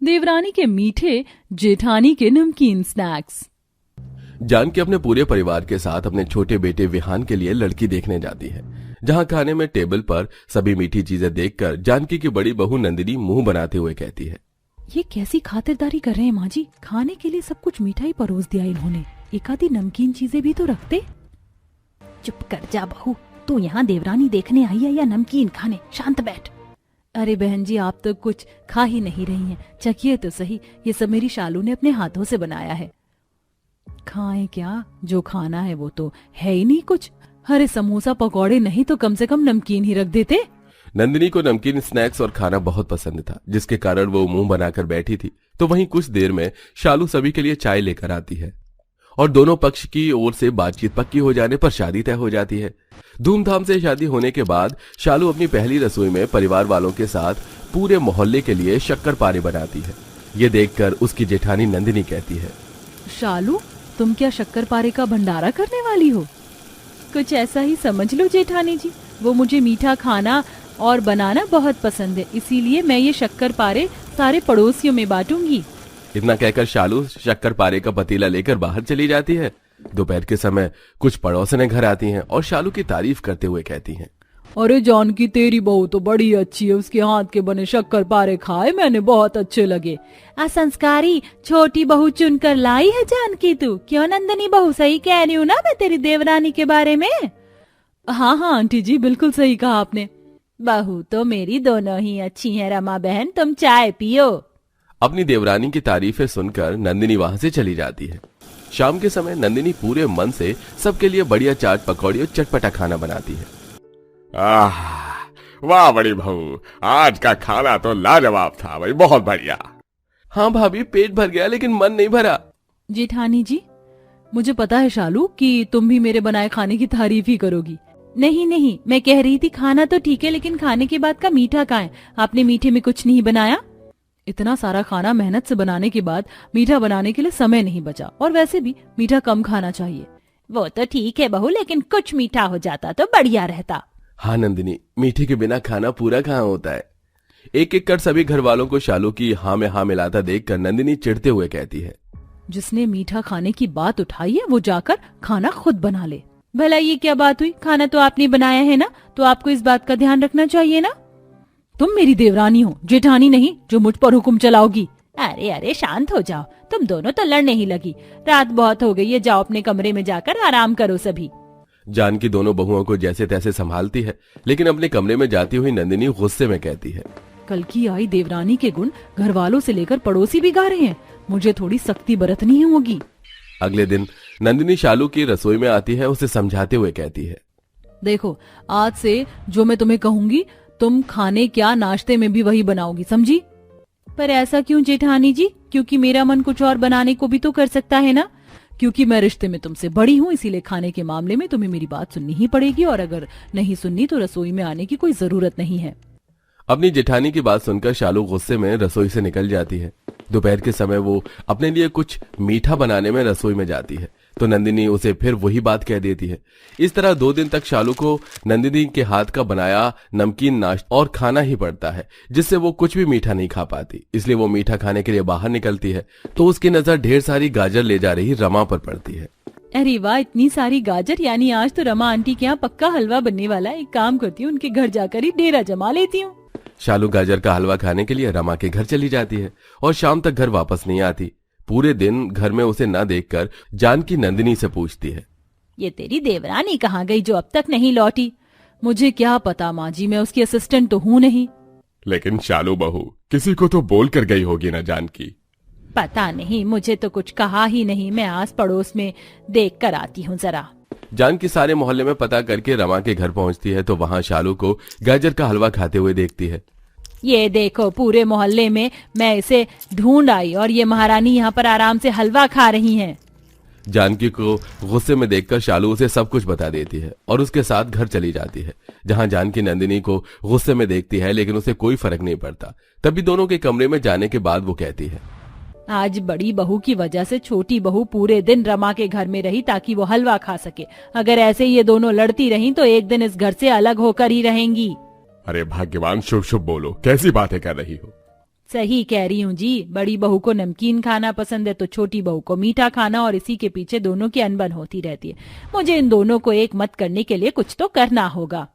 देवरानी के मीठे, जेठानी के नमकीन स्नैक्स। जानकी अपने पूरे परिवार के साथ अपने छोटे बेटे विहान के लिए लड़की देखने जाती है, जहां खाने में टेबल पर सभी मीठी चीजें देखकर जानकी की बड़ी बहू नंदिनी मुंह बनाते हुए कहती है, ये कैसी खातिरदारी कर रहे हैं माँ जी, खाने के लिए सब कुछ मीठा ही परोस दिया इन्होंने, एक आधी नमकीन चीजें भी तो रखते। चुप कर जा बहू, तू यहाँ देवरानी देखने आई है या नमकीन खाने? शांत बैठ। अरे बहन जी, आप तो कुछ खा ही नहीं रही हैं, चखिए तो सही, ये सब मेरी शालू ने अपने हाथों से बनाया है। खाएं क्या, जो खाना है वो तो है ही नहीं कुछ। अरे समोसा पकौड़े नहीं तो कम से कम नमकीन ही रख देते। नंदिनी को नमकीन स्नैक्स और खाना बहुत पसंद था, जिसके कारण वो मुंह बनाकर बैठी थी। तो वहीं कुछ देर में शालू सभी के लिए चाय लेकर आती है और दोनों पक्ष की ओर से बातचीत पक्की हो जाने पर शादी तय हो जाती है। धूमधाम से शादी होने के बाद शालू अपनी पहली रसोई में परिवार वालों के साथ पूरे मोहल्ले के लिए शक्करपारे बनाती है। ये देखकर उसकी जेठानी नंदिनी कहती है, शालू, तुम क्या शक्करपारे का भंडारा करने वाली हो? कुछ ऐसा ही समझ लो जेठानी जी, वो मुझे मीठा खाना और बनाना बहुत पसंद है, इसीलिए मैं ये शक्करपारे सारे पड़ोसियों में बांटूंगी। इतना कहकर शालू शक्करपारे का पतीला लेकर बाहर चली जाती है। दोपहर के समय कुछ पड़ोसने घर आती हैं और शालू की तारीफ करते हुए कहती हैं, अरे जानकी, तेरी बहू तो बड़ी अच्छी है, उसके हाथ के बने शक्करपारे खाए मैंने, बहुत अच्छे लगे। संस्कारी छोटी बहू चुनकर लाई है जानकी तू। क्यों नंदिनी बहू, सही कह रही हूँ ना मैं तेरी देवरानी के बारे में? हाँ हाँ आंटी जी, बिल्कुल सही कहा आपने। बहू तो मेरी दोनों ही अच्छी हैं। रमा बहन, तुम चाय पियो। अपनी देवरानी की तारीफें सुनकर नंदिनी वहां से चली जाती है। शाम के समय नंदिनी पूरे मन से सबके लिए बढ़िया चाट पकौड़ी और चटपटा खाना बनाती है। वाह बड़ी बहू, आज का खाना तो लाजवाब था भाई, बहुत बढ़िया। हाँ भाभी, पेट भर गया लेकिन मन नहीं भरा। जेठानी जी, मुझे पता है शालू कि तुम भी मेरे बनाए खाने की तारीफ ही करोगी। नहीं नहीं, मैं कह रही थी खाना तो ठीक है, लेकिन खाने के बाद का मीठा कहाँ है? आपने मीठे में कुछ नहीं बनाया? इतना सारा खाना मेहनत से बनाने के बाद मीठा बनाने के लिए समय नहीं बचा, और वैसे भी मीठा कम खाना चाहिए। वो तो ठीक है बहू, लेकिन कुछ मीठा हो जाता तो बढ़िया रहता। हाँ नंदिनी, मीठे के बिना खाना पूरा कहाँ होता है। एक एक कर सभी घर वालों को शालू की हाँ में हाँ मिलाता देखकर नंदिनी चिढ़ते हुए कहती है, जिसने मीठा खाने की बात उठाई है वो जाकर खाना खुद बना ले। भला ये क्या बात हुई? खाना तो आपने बनाया है ना, तो आपको इस बात का ध्यान रखना चाहिए ना। तुम मेरी देवरानी हो, जेठानी नहीं जो मुझ पर हुक्म चलाओगी। अरे अरे शांत हो जाओ, तुम दोनों तो लड़ने ही लगी। रात बहुत हो गई है, जाओ अपने कमरे में जाकर आराम करो सभी। जानकी दोनों बहुओं को जैसे तैसे संभालती है, लेकिन अपने कमरे में जाती हुई नंदिनी गुस्से में कहती है, कल की आई देवरानी के गुण घर वालों से लेकर पड़ोसी भी गा रहे हैं, मुझे थोड़ी सख्ती बरतनी होगी। अगले दिन नंदिनी शालू की रसोई में आती है, उसे समझाते हुए कहती है, देखो आज से जो मैं तुम्हें कहूंगी तुम खाने क्या नाश्ते में भी वही बनाओगी, समझी? पर ऐसा क्यों जेठानी जी? क्योंकि मेरा मन कुछ और बनाने को भी तो कर सकता है ना। क्योंकि मैं रिश्ते में तुमसे बड़ी हूँ, इसीलिए खाने के मामले में तुम्हें मेरी बात सुननी ही पड़ेगी, और अगर नहीं सुननी तो रसोई में आने की कोई जरूरत नहीं है। अपनी जेठानी की बात सुनकर शालू गुस्से में रसोई से निकल जाती है। दोपहर के समय वो अपने लिए कुछ मीठा बनाने में रसोई में जाती है, तो नंदिनी उसे फिर वही बात कह देती है। इस तरह 2 दिन तक शालू को नंदिनी के हाथ का बनाया नमकीन नाश्ता और खाना ही पड़ता है, जिससे वो कुछ भी मीठा नहीं खा पाती। इसलिए वो मीठा खाने के लिए बाहर निकलती है तो उसकी नजर ढेर सारी गाजर ले जा रही रमा पर पड़ती है। अरे वाह, इतनी सारी गाजर, यानी आज तो रमा आंटी के यहाँ पक्का हलवा बनने वाला है। एक काम करती हूँ, उनके घर जाकर ही डेरा जमा लेती हूँ। शालू गाजर का हलवा खाने के लिए रमा के घर चली जाती है और शाम तक घर वापस नहीं आती। पूरे दिन घर में उसे न देखकर जानकी नंदिनी से पूछती है, ये तेरी देवरानी कहाँ गई जो अब तक नहीं लौटी? मुझे क्या पता माँ जी, मैं उसकी असिस्टेंट तो हूँ नहीं। लेकिन शालू बहू, किसी को तो बोल कर गई होगी ना जानकी। पता नहीं, मुझे तो कुछ कहा ही नहीं। मैं आस पड़ोस में देख कर आती हूँ जरा। जानकी सारे मोहल्ले में पता करके रमा के घर पहुंचती है तो वहां शालू को गाजर का हलवा खाते हुए देखती है। ये देखो, पूरे मोहल्ले में मैं इसे ढूंढ आई और ये महारानी यहाँ पर आराम से हलवा खा रही हैं। जानकी को गुस्से में देखकर शालू उसे सब कुछ बता देती है और उसके साथ घर चली जाती है, जहां जानकी नंदिनी को गुस्से में देखती है लेकिन उसे कोई फर्क नहीं पड़ता। तभी दोनों के कमरे में जाने के बाद वो कहती है, आज बड़ी बहू की वजह से छोटी बहू पूरे दिन रमा के घर में रही ताकि वो हलवा खा सके। अगर ऐसे ये दोनों लड़ती रहीं तो एक दिन इस घर से अलग होकर ही रहेंगी। अरे भाग्यवान, शुभ शुभ बोलो, कैसी बातें कर रही हो? सही कह रही हूँ जी, बड़ी बहू को नमकीन खाना पसंद है तो छोटी बहू को मीठा खाना, और इसी के पीछे दोनों की अनबन होती रहती है। मुझे इन दोनों को एक मत करने के लिए कुछ तो करना होगा।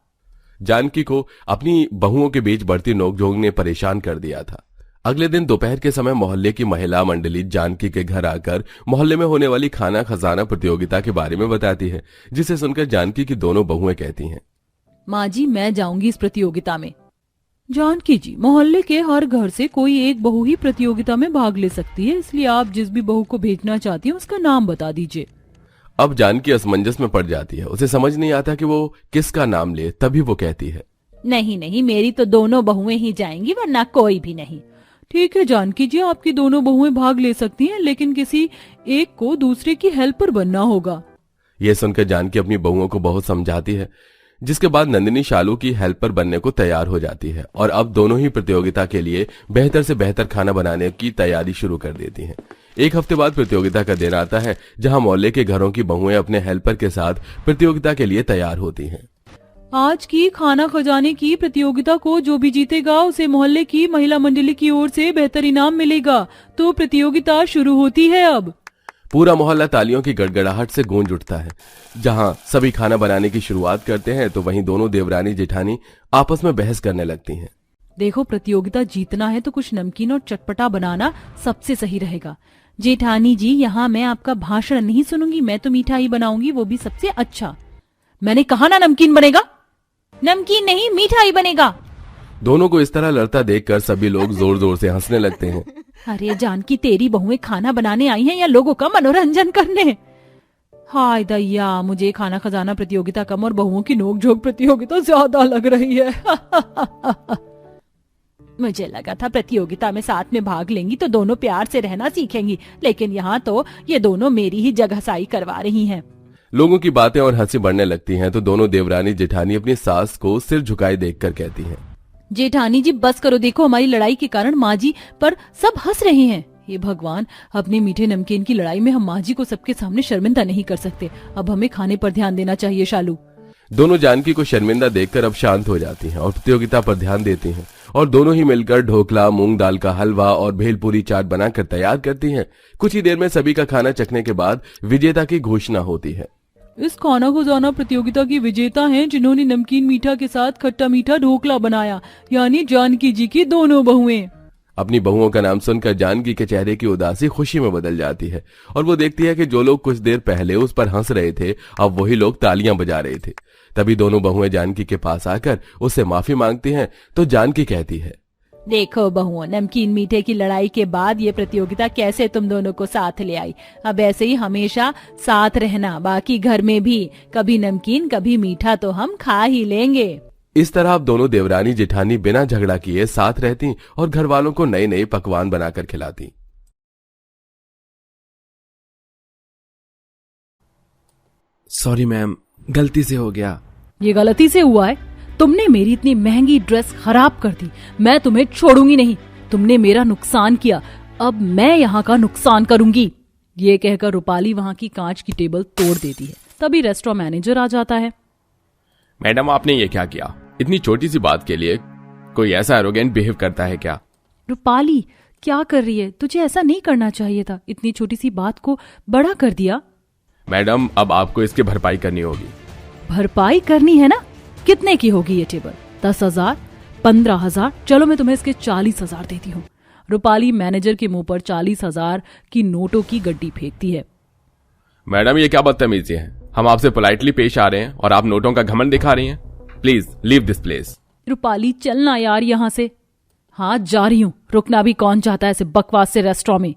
जानकी को अपनी बहुओं के बीच बढ़ती नोकझोंक ने परेशान कर दिया था। अगले दिन दोपहर के समय मोहल्ले की महिला मंडली जानकी के घर आकर मोहल्ले में होने वाली खाना खजाना प्रतियोगिता के बारे में बताती है, जिसे सुनकर जानकी की दोनों बहुएं कहती हैं, माँ जी मैं जाऊंगी इस प्रतियोगिता में। जानकी जी, मोहल्ले के हर घर से कोई एक बहू ही प्रतियोगिता में भाग ले सकती है, इसलिए आप जिस भी बहू को भेजना चाहती हैं उसका नाम बता दीजिए। अब जानकी असमंजस में पड़ जाती है। उसे समझ नहीं आता कि वो किसका नाम ले। तभी वो कहती है, नहीं नहीं, मेरी तो दोनों बहुएं ही जाएंगी, वरना कोई भी नहीं। ठीक है जानकी जी, आपकी दोनों बहुएं भाग ले सकती हैं, लेकिन किसी एक को दूसरे की हेल्पर बनना होगा। ये सुनकर जानकी अपनी बहुओं को बहुत समझाती है, जिसके बाद नंदिनी शालू की हेल्पर बनने को तैयार हो जाती है और अब दोनों ही प्रतियोगिता के लिए बेहतर से बेहतर खाना बनाने की तैयारी शुरू कर देती हैं। एक हफ्ते बाद प्रतियोगिता का दिन आता है, जहां मोहल्ले के घरों की बहुएं अपने हेल्पर के साथ प्रतियोगिता के लिए तैयार होती हैं। आज की खाना खजाने की प्रतियोगिता को जो भी जीतेगा उसे मोहल्ले की महिला मंडली की ओर से बेहतर इनाम मिलेगा। तो प्रतियोगिता शुरू होती है। अब पूरा मोहल्ला तालियों की गड़गड़ाहट से गूंज उठता है। जहां सभी खाना बनाने की शुरुआत करते हैं तो वहीं दोनों देवरानी जेठानी आपस में बहस करने लगती हैं। देखो, प्रतियोगिता जीतना है तो कुछ नमकीन और चटपटा बनाना सबसे सही रहेगा। जेठानी जी, यहाँ मैं आपका भाषण नहीं सुनूंगी, मैं तो मीठा ही बनाऊंगी, वो भी सबसे अच्छा। मैंने कहा ना नमकीन बनेगा। नमकीन नहीं, मीठा ही बनेगा। दोनों को इस तरह लड़ता देखकर सभी लोग जोर जोर से हंसने लगते हैं। अरे जानकी, तेरी बहुएं खाना बनाने आई हैं या लोगों का मनोरंजन करने? हाय दैया, मुझे खाना खजाना प्रतियोगिता कम और बहुओं की नोकझोंक प्रतियोगिता ज्यादा लग रही है। मुझे लगा था प्रतियोगिता में साथ में भाग लेंगी तो दोनों प्यार से रहना सीखेंगी, लेकिन यहाँ तो ये दोनों मेरी ही जगहसाई करवा रही हैं। लोगों की बातें और हंसी बढ़ने लगती हैं तो दोनों देवरानी जेठानी अपनी सास को सिर झुकाए देखकर कहती हैं, जेठानी जी बस करो, देखो हमारी लड़ाई के कारण माँ जी पर सब हंस रहे हैं। हे भगवान, अपने मीठे नमकीन की लड़ाई में हम माँ जी को सबके सामने शर्मिंदा नहीं कर सकते। अब हमें खाने पर ध्यान देना चाहिए। शालू दोनों जानकी को शर्मिंदा देखकर अब शांत हो जाती हैं और प्रतियोगिता पर ध्यान देती हैं और दोनों ही मिलकर ढोकला, मूंग दाल का हलवा और भेलपूरी चाट बनाकर तैयार करती हैं। कुछ ही देर में सभी का खाना चखने के बाद विजेता की घोषणा होती है। इस खाना खजाना प्रतियोगिता की विजेता हैं जिन्होंने नमकीन मीठा के साथ खट्टा मीठा ढोकला बनाया, यानी जानकी जी की दोनों बहुएं। अपनी बहुओं का नाम सुनकर जानकी के चेहरे की उदासी खुशी में बदल जाती है और वो देखती है कि जो लोग कुछ देर पहले उस पर हंस रहे थे अब वही लोग तालियां बजा रहे थे। तभी दोनों बहुएं जानकी के पास आकर उससे माफी मांगती हैं तो जानकी कहती है, देखो बहुओं, नमकीन मीठे की लड़ाई के बाद ये प्रतियोगिता कैसे तुम दोनों को साथ ले आई। अब ऐसे ही हमेशा साथ रहना, बाकी घर में भी कभी नमकीन कभी मीठा तो हम खा ही लेंगे। इस तरह अब दोनों देवरानी जेठानी बिना झगड़ा किए साथ रहती और घर वालों को नए नए पकवान बनाकर खिलाती। सॉरी मैम, गलती से हो गया। ये गलती से हुआ है? तुमने मेरी इतनी महंगी ड्रेस खराब कर दी, मैं तुम्हें छोड़ूंगी नहीं। तुमने मेरा नुकसान किया, अब मैं यहाँ का नुकसान करूंगी। ये कहकर रूपाली वहाँ की कांच की टेबल तोड़ देती है। तभी रेस्टोरेंट मैनेजर आ जाता है। मैडम, आपने ये क्या किया? इतनी छोटी सी बात के लिए कोई ऐसा एरोगेंट बिहेव करता है क्या? रूपाली, क्या कर रही है? तुझे ऐसा नहीं करना चाहिए था, इतनी छोटी सी बात को बड़ा कर दिया। मैडम, अब आपको इसकी भरपाई करनी होगी। भरपाई करनी है ना? कितने की होगी ये टेबल? 10,000, 15,000? चलो मैं तुम्हें इसके 40,000 देती हूँ। रूपाली मैनेजर के मुंह पर 40,000 की नोटों की गड्डी फेंकती है। मैडम, ये क्या बदतमीजी है? हम आपसे पोलाइटली पेश आ रहे हैं और आप नोटों का घमंड दिखा रही हैं। Please leave this place. Rupali, चलना यार यहाँ से। हाँ, जा रही हूँ, रुकना भी कौन चाहता है ऐसे बकवास से रेस्टोरेंट में।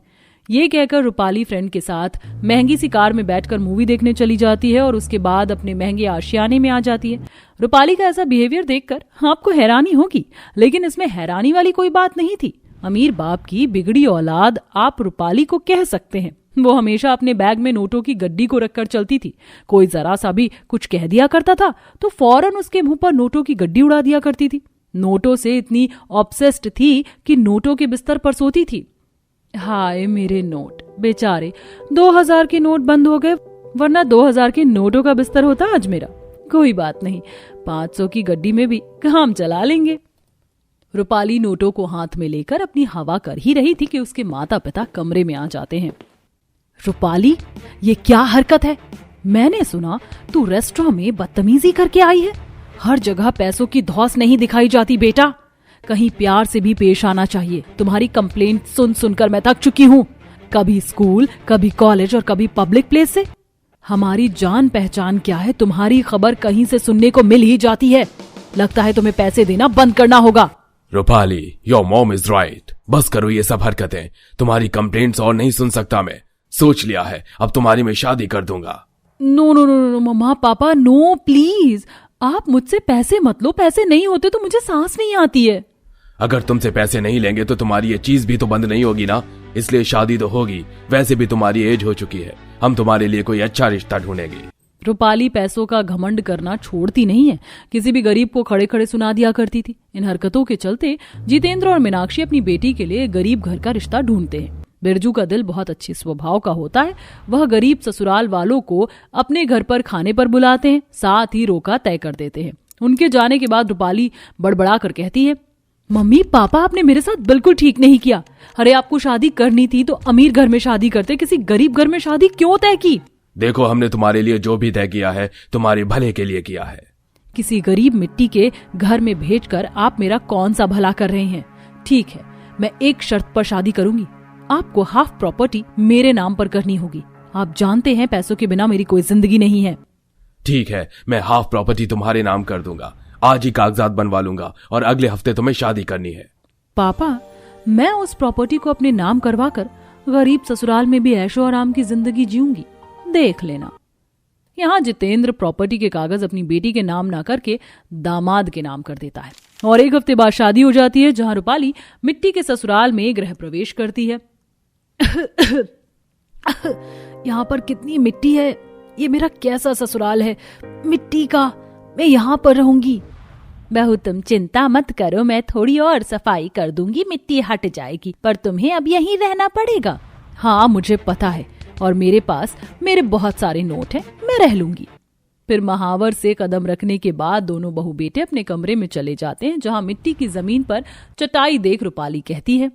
ये कहकर रूपाली फ्रेंड के साथ महंगी सी कार में बैठकर मूवी देखने चली जाती है और उसके बाद अपने महंगे आशियाने में आ जाती है। रूपाली का ऐसा बिहेवियर देखकर आपको हैरानी होगी, लेकिन इसमें हैरानी वाली कोई बात नहीं थी। अमीर बाप की बिगड़ी औलाद आप रूपाली को कह सकते हैं। वो हमेशा अपने बैग में नोटों की गड्डी को रखकर चलती थी। कोई जरा सा भी कुछ कह दिया करता था तो फौरन उसके मुंह पर नोटों की गड्डी उड़ा दिया करती थी। नोटों से इतनी ऑब्सेस्ड थी कि नोटों के बिस्तर पर सोती थी। हाय मेरे नोट, बेचारे 2000 के नोट बंद हो गए, वरना 2000 के नोटों का बिस्तर होता आज मेरा। कोई बात नहीं, 500 की गड्डी में भी काम चला लेंगे। रूपाली नोटों को हाथ में लेकर अपनी हवा कर ही रही थी कि उसके माता पिता कमरे में आ जाते हैं। रूपाली, ये क्या हरकत है? मैंने सुना तू रेस्टोरेंट में बदतमीजी करके आई है। हर जगह पैसों की धौस नहीं दिखाई जाती बेटा, कहीं प्यार से भी पेश आना चाहिए। तुम्हारी कंप्लेंट सुन सुनकर मैं थक चुकी हूँ, कभी स्कूल, कभी कॉलेज और कभी पब्लिक प्लेस से। हमारी जान पहचान क्या है, तुम्हारी खबर कहीं से सुनने को मिल ही जाती है। लगता है तुम्हें पैसे देना बंद करना होगा। Rupali, your mom is right. बस करो ये सब हरकतें, तुम्हारी कंप्लेंट्स और नहीं सुन सकता मैं। सोच लिया है, अब तुम्हारी मैं शादी कर दूंगा। नो नो नो नो मम्मा पापा, नो प्लीज, आप मुझसे पैसे मत लो। पैसे नहीं होते तो मुझे सांस नहीं आती है। अगर तुमसे पैसे नहीं लेंगे तो तुम्हारी ये चीज भी तो बंद नहीं होगी ना, इसलिए शादी तो होगी। वैसे भी तुम्हारी एज हो चुकी है, हम तुम्हारे लिए कोई अच्छा रिश्ता ढूंढेंगे। रूपाली पैसों का घमंड करना छोड़ती नहीं है। किसी भी गरीब को खड़े खड़े सुना दिया करती थी। इन हरकतों के चलते जितेंद्र और मीनाक्षी अपनी बेटी के लिए गरीब घर का रिश्ता ढूंढते हैं। बिरजू का दिल बहुत अच्छे स्वभाव का होता है। वह गरीब ससुराल वालों को अपने घर पर खाने पर बुलाते हैं, साथ ही रोका तय कर देते हैं। उनके जाने के बाद रूपाली बड़बड़ा कर कहती है, मम्मी पापा, आपने मेरे साथ बिल्कुल ठीक नहीं किया। अरे आपको शादी करनी थी तो अमीर घर में शादी करते, किसी गरीब घर में शादी क्यों तय की? देखो, हमने तुम्हारे लिए जो भी तय किया है तुम्हारे भले के लिए किया है। किसी गरीब मिट्टी के घर में भेजकर आप मेरा कौन सा भला कर रहे हैं? ठीक है, मैं एक शर्त पर शादी करूंगी। आपको हाफ प्रॉपर्टी मेरे नाम पर करनी होगी। आप जानते हैं पैसों के बिना मेरी कोई जिंदगी नहीं है। ठीक है, मैं हाफ प्रॉपर्टी तुम्हारे नाम कर दूंगा। आज ही कागजात बनवा लूंगा और अगले हफ्ते तुम्हें शादी करनी है। पापा, मैं उस प्रॉपर्टी को अपने नाम करवाकर गरीब ससुराल में भी ऐशो आराम की जिंदगी जीऊंगी, देख लेना। यहाँ जितेंद्र प्रॉपर्टी के कागज अपनी बेटी के नाम ना करके दामाद के नाम कर देता है और एक हफ्ते बाद शादी हो जाती है, जहाँ रूपाली मिट्टी के ससुराल में गृह प्रवेश करती है। यहाँ पर कितनी मिट्टी है, ये मेरा कैसा ससुराल है मिट्टी का। मैं यहाँ पर रहूंगी। बहू तुम चिंता मत करो, मैं थोड़ी और सफाई कर दूंगी, मिट्टी हट जाएगी, पर तुम्हें अब यहीं रहना पड़ेगा। हाँ मुझे पता है, और मेरे पास मेरे बहुत सारे नोट हैं, मैं रह लूंगी। फिर महावर से कदम रखने के बाद दोनों बहू बेटे अपने कमरे में चले जाते हैं, जहाँ मिट्टी की जमीन पर चटाई देख रूपाली कहती है,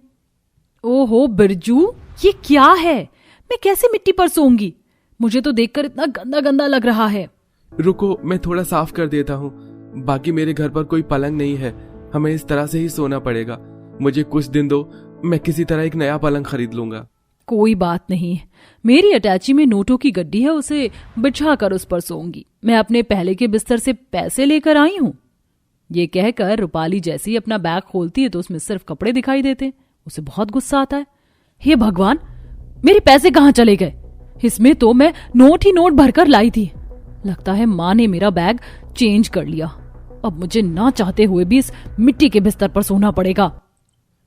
ओहो बिरजू, ये क्या है? मैं कैसे मिट्टी पर सोऊंगी? मुझे तो देखकर इतना गंदा गंदा लग रहा है। रुको, मैं थोड़ा साफ कर देता हूँ। बाकी मेरे घर पर कोई पलंग नहीं है, हमें इस तरह से ही सोना पड़ेगा। मुझे कुछ दिन दो, मैं किसी तरह एक नया पलंग खरीद लूंगा। कोई बात नहीं, मेरी अटैची में नोटों की गड्डी है, उसे बिछा कर उस पर सोऊंगी। मैं अपने पहले के बिस्तर से पैसे लेकर आई हूँ। ये कहकर रूपाली जैसे ही अपना बैग खोलती है तो उसमें सिर्फ कपड़े दिखाई देते। उसे बहुत गुस्सा आता है। हे भगवान, मेरे पैसे कहाँ चले गए? इसमें तो मैं नोट ही नोट भरकर लाई थी। लगता है माँ ने मेरा बैग चेंज कर लिया। अब मुझे ना चाहते हुए भी इस मिट्टी के बिस्तर पर सोना पड़ेगा।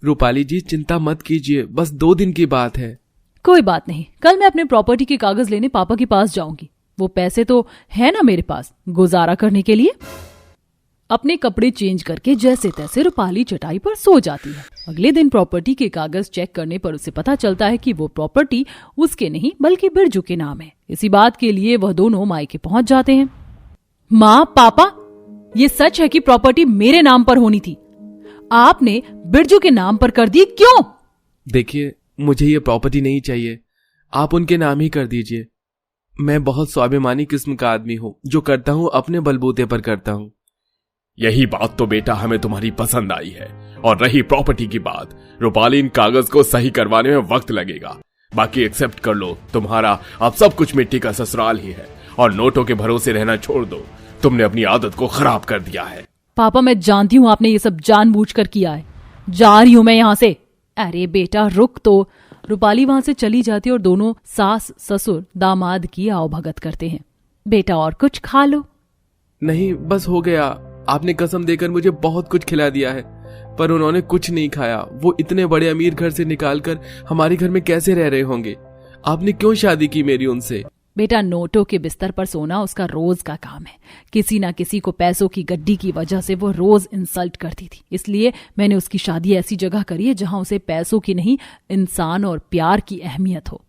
रूपाली जी, चिंता मत कीजिए, बस 2 दिन की बात है। कोई बात नहीं, कल मैं अपने प्रॉपर्टी के कागज लेने पापा के पास जाऊंगी। वो पैसे तो है ना मेरे पास गुजारा करने के लिए। अपने कपड़े चेंज करके जैसे तैसे रूपाली चटाई पर सो जाती है। अगले दिन प्रॉपर्टी के कागज चेक करने पर उसे पता चलता है कि वो प्रॉपर्टी उसके नहीं बल्कि बिरजू के नाम है। इसी बात के लिए वह दोनों मायके पहुंच जाते हैं। माँ, पापा, ये सच है कि प्रॉपर्टी मेरे नाम पर होनी थी, आपने बिरजू के नाम पर कर दी, क्यों? देखिए, मुझे ये प्रॉपर्टी नहीं चाहिए, आप उनके नाम ही कर दीजिए। मैं बहुत स्वाभिमानी किस्म का आदमी हूँ, जो करता हूँ अपने बलबूते पर करता हूँ। यही बात तो बेटा हमें तुम्हारी पसंद आई है। और रही प्रॉपर्टी की बात, रूपाली, इन कागज को सही करवाने में वक्त लगेगा। बाकी एक्सेप्ट कर लो, तुम्हारा अब सब कुछ मिट्टी का ससुराल ही है और नोटों के भरोसे रहना छोड़ दो। तुमने अपनी आदत को खराब कर दिया है। पापा, मैं जानती हूँ आपने ये सब जानबूझकर किया है। जा रही हूँ मैं यहाँ से। अरे बेटा रुक तो। रूपाली वहां से चली जाती और दोनों सास ससुर दामाद की आवभगत करते हैं। बेटा और कुछ खा लो। नहीं, बस हो गया। आपने कसम देकर मुझे बहुत कुछ खिला दिया है, पर उन्होंने कुछ नहीं खाया। वो इतने बड़े अमीर घर से निकालकर हमारे घर में कैसे रह रहे होंगे? आपने क्यों शादी की मेरी उनसे? बेटा, नोटों के बिस्तर पर सोना उसका रोज का काम है। किसी ना किसी को पैसों की गड्डी की वजह से वो रोज इंसल्ट करती थी, इसलिए मैंने उसकी शादी ऐसी जगह करी है जहां उसे पैसों की नहीं, इंसान और प्यार की अहमियत हो।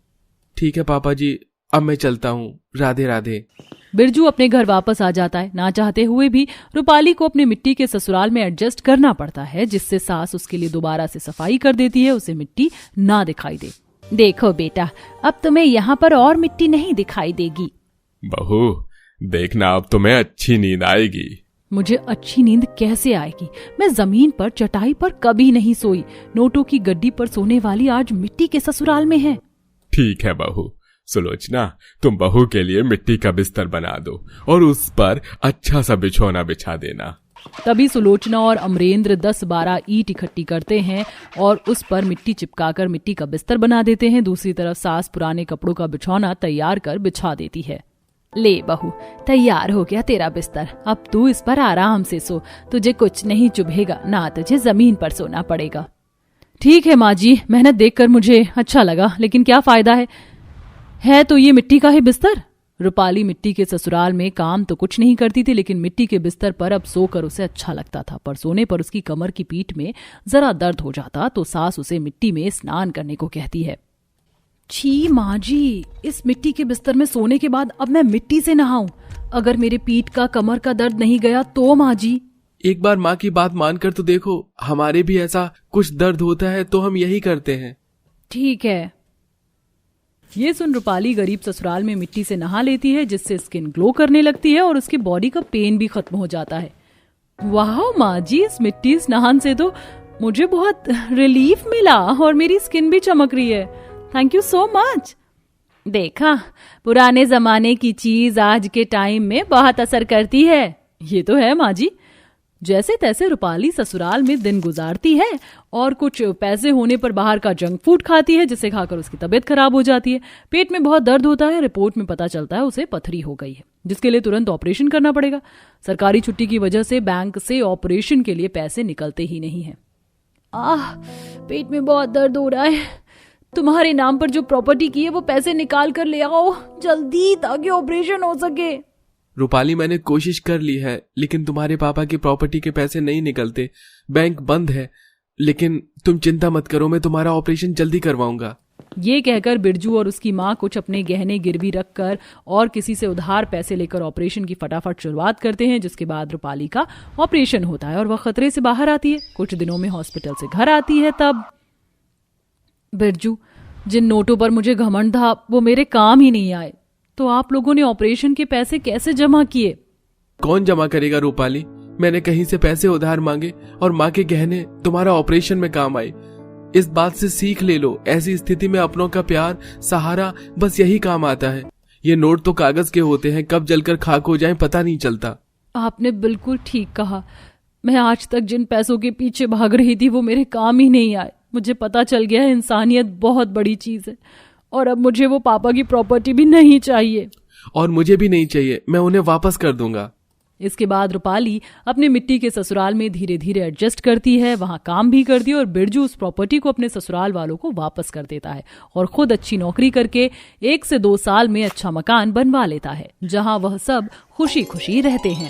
ठीक है पापा जी, अब मैं चलता हूँ। राधे राधे। बिरजू अपने घर वापस आ जाता है। ना चाहते हुए भी रूपाली को अपने मिट्टी के ससुराल में एडजस्ट करना पड़ता है, जिससे सास उसके लिए दोबारा से सफाई कर देती है, उसे मिट्टी ना दिखाई दे। देखो बेटा, अब तुम्हें यहाँ पर और मिट्टी नहीं दिखाई देगी। बहू देखना, अब तुम्हें अच्छी नींद आएगी। मुझे अच्छी नींद कैसे आएगी? मैं जमीन पर चटाई पर कभी नहीं सोई। नोटों की गड्डी पर सोने वाली आज मिट्टी के ससुराल में है। ठीक है बहू। सुलोचना, तुम बहू के लिए मिट्टी का बिस्तर बना दो और उस पर अच्छा सा बिछौना बिछा देना। तभी सुलोचना और अमरेंद्र 10-12 ईंट इकट्ठी करते हैं और उस पर मिट्टी चिपकाकर मिट्टी का बिस्तर बना देते हैं। दूसरी तरफ सास पुराने कपड़ों का बिछौना तैयार कर बिछा देती है। ले बहू, तैयार हो गया तेरा बिस्तर। अब तू इस पर आराम से सो, तुझे कुछ नहीं चुभेगा, ना तुझे जमीन पर सोना पड़ेगा। ठीक है माँ जी, मेहनत देखकर मुझे अच्छा लगा, लेकिन क्या फायदा है तो ये मिट्टी का ही बिस्तर। रूपाली मिट्टी के ससुराल में काम तो कुछ नहीं करती थी, लेकिन मिट्टी के बिस्तर पर अब सोकर उसे अच्छा लगता था। पर सोने पर उसकी कमर की पीठ में जरा दर्द हो जाता तो सास उसे मिट्टी में स्नान करने को कहती है। छी माँ जी, इस मिट्टी के बिस्तर में सोने के बाद अब मैं मिट्टी से नहाऊं? अगर मेरे पीठ का कमर का दर्द नहीं गया तो माँ जी। एक बार माँ की बात मानकर तो देखो, हमारे भी ऐसा कुछ दर्द होता है तो हम यही करते हैं। ठीक है। ये सुन रूपाली गरीब ससुराल में मिट्टी से नहा लेती है, जिससे स्किन ग्लो करने लगती है और उसकी बॉडी का पेन भी खत्म हो जाता है। वाह माँ जी, इस मिट्टी स्नान से तो मुझे बहुत रिलीफ मिला और मेरी स्किन भी चमक रही है। Thank you so much. देखा, पुराने जमाने की चीज आज के टाइम में बहुत असर करती है। ये तो है माँ जी। जैसे तैसे रूपाली ससुराल में दिन गुजारती है और कुछ पैसे होने पर बाहर का जंक फूड खाती है, जिसे खाकर उसकी तबीयत खराब हो जाती है। पेट में बहुत दर्द होता है। रिपोर्ट में पता चलता है उसे पथरी हो गई है, जिसके लिए तुरंत ऑपरेशन करना पड़ेगा। सरकारी छुट्टी की वजह से बैंक से ऑपरेशन के लिए पैसे निकलते ही नहीं है। पेट में बहुत दर्द हो रहा है। तुम्हारे नाम पर जो प्रॉपर्टी की है वो पैसे निकाल कर ले आओ जल्दी, ताकि ऑपरेशन हो सके। रूपाली, मैंने कोशिश कर ली है, लेकिन तुम्हारे पापा की प्रॉपर्टी के पैसे नहीं निकलते, बैंक बंद है। लेकिन तुम चिंता मत करो, मैं तुम्हारा ऑपरेशन जल्दी करवाऊंगा। ये कहकर बिरजू और उसकी माँ कुछ अपने गहने गिरवी रखकर और किसी से उधार पैसे लेकर ऑपरेशन की फटाफट शुरुआत करते हैं, जिसके बाद रूपाली का ऑपरेशन होता है और वह खतरे से बाहर आती है। कुछ दिनों में हॉस्पिटल से घर आती है। तब बिरजू, जिन नोटों पर मुझे घमंड था वो मेरे काम ही नहीं आए, तो आप लोगों ने ऑपरेशन के पैसे कैसे जमा किए? कौन जमा करेगा रूपाली? मैंने कहीं से पैसे उधार मांगे और माँ के गहने तुम्हारा ऑपरेशन में काम आए। इस बात से सीख ले लो, ऐसी स्थिति में अपनों का प्यार, सहारा, बस यही काम आता है। ये नोट तो कागज के होते हैं, कब जलकर खाक हो जाएं पता नहीं चलता। आपने बिल्कुल ठीक कहा। मैं आज तक जिन पैसों के पीछे भाग रही थी वो मेरे काम ही नहीं आए। मुझे पता चल गया है इंसानियत बहुत बड़ी चीज है, और अब मुझे वो पापा की प्रॉपर्टी भी नहीं चाहिए। और मुझे भी नहीं चाहिए, मैं उन्हें वापस कर दूंगा। इसके बाद रूपाली अपने मिट्टी के ससुराल में धीरे धीरे एडजस्ट करती है, वहां काम भी करती है और बिरजू उस प्रॉपर्टी को अपने ससुराल वालों को वापस कर देता है और खुद अच्छी नौकरी करके 1 से 2 साल में अच्छा मकान बनवा लेता है, जहां वह सब खुशी खुशी रहते हैं।